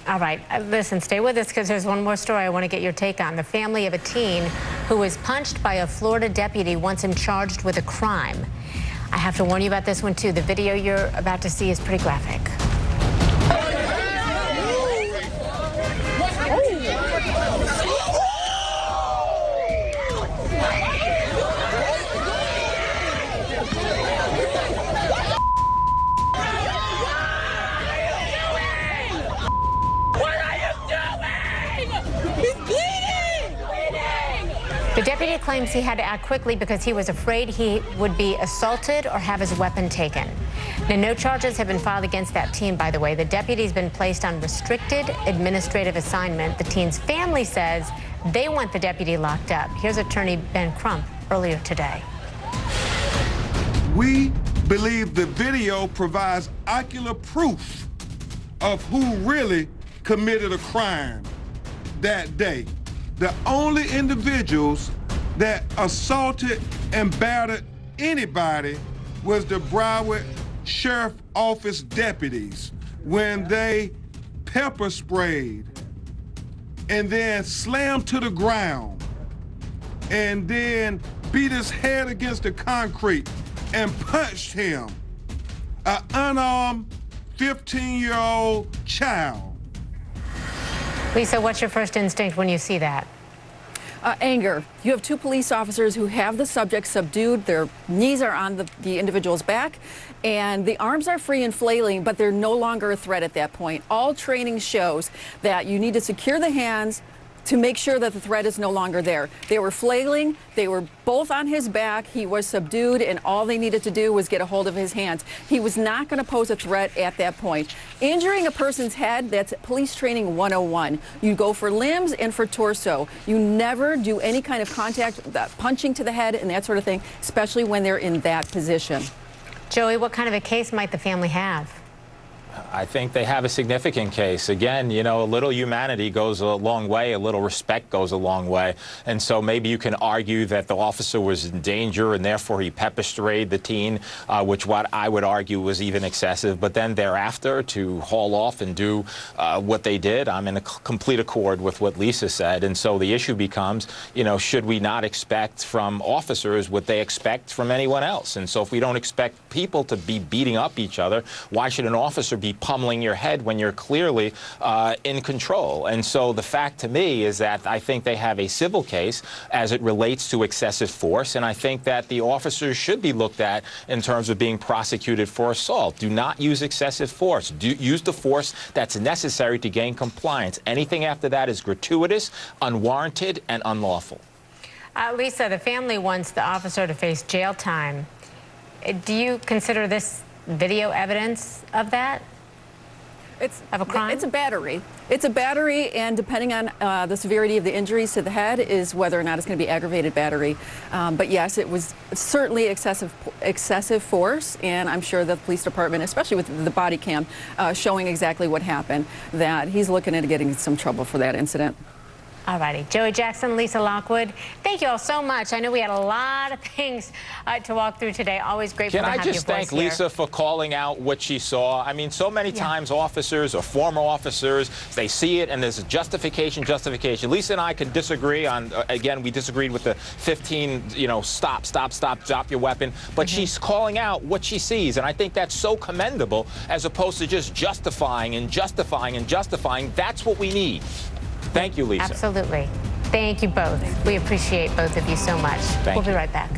All right, listen, stay with us because there's one more story I want to get your take on. The family of a teen who was punched by a Florida deputy wants him charged with a crime. I have to warn you about this one, too. The video you're about to see is pretty graphic. The deputy claims he had to act quickly because he was afraid he would be assaulted or have his weapon taken. Now, no charges have been filed against that teen, by the way. The deputy's been placed on restricted administrative assignment. The teen's family says they want the deputy locked up. Here's attorney Ben Crump earlier today. We believe the video provides ocular proof of who really committed a crime that day. The only individuals that assaulted and battered anybody was the Broward Sheriff Office deputies when they pepper sprayed and then slammed to the ground and then beat his head against the concrete and punched him, an unarmed 15-year-old child. Lisa, what's your first instinct when you see that? Anger. You have two police officers who have the subject subdued. Their knees are on the individual's back, and the arms are free and flailing, but they're no longer a threat at that point. All training shows that you need to secure the hands to make sure that the threat is no longer there. They were flailing, they were both on his back, he was subdued, and all they needed to do was get a hold of his hands. He was not going to pose a threat at that point. Injuring a person's head, that's police training 101. You go for limbs and for torso. You never do any kind of contact, punching to the head and that sort of thing, especially when they're in that position. Joey, what kind of a case might the family have? I think they have a significant case. Again, you know, a little humanity goes a long way, a little respect goes a long way. And so maybe you can argue that the officer was in danger and therefore he pepper sprayed the teen, which what I would argue was even excessive. But then thereafter to haul off and do what they did, I'm in a complete accord with what Lisa said. And so the issue becomes, you know, should we not expect from officers what they expect from anyone else? And so if we don't expect people to be beating up each other, why should an officer be pummeling your head when you're clearly in control? And so the fact to me is that I think they have a civil case as it relates to excessive force, and I think that the officers should be looked at in terms of being prosecuted for assault. Do not use excessive force. Use the force that's necessary to gain compliance. Anything after that is gratuitous, unwarranted, and unlawful. Lisa, the family wants the officer to face jail time. Do you consider this video evidence of that? Of a crime? It's a battery. It's a battery, and depending on the severity of the injuries to the head is whether or not it's going to be aggravated battery. But yes, it was certainly excessive force, and I'm sure the police department, especially with the body cam, showing exactly what happened, that he's looking at getting in some trouble for that incident. All righty. Joey Jackson, Lisa Lockwood, thank you all so much. I know we had a lot of things to walk through today. Always grateful to have your voice here. Can I just thank Lisa for calling out what she saw? I mean, so many times officers or former officers, they see it and there's a justification. Lisa and I could disagree on, again, we disagreed with the 15, you know, stop your weapon. But she's calling out what she sees. And I think that's so commendable as opposed to just justifying and justifying and justifying. That's what we need. Thank you, Lisa. Absolutely. Thank you both. We appreciate both of you so much. We'll be right back.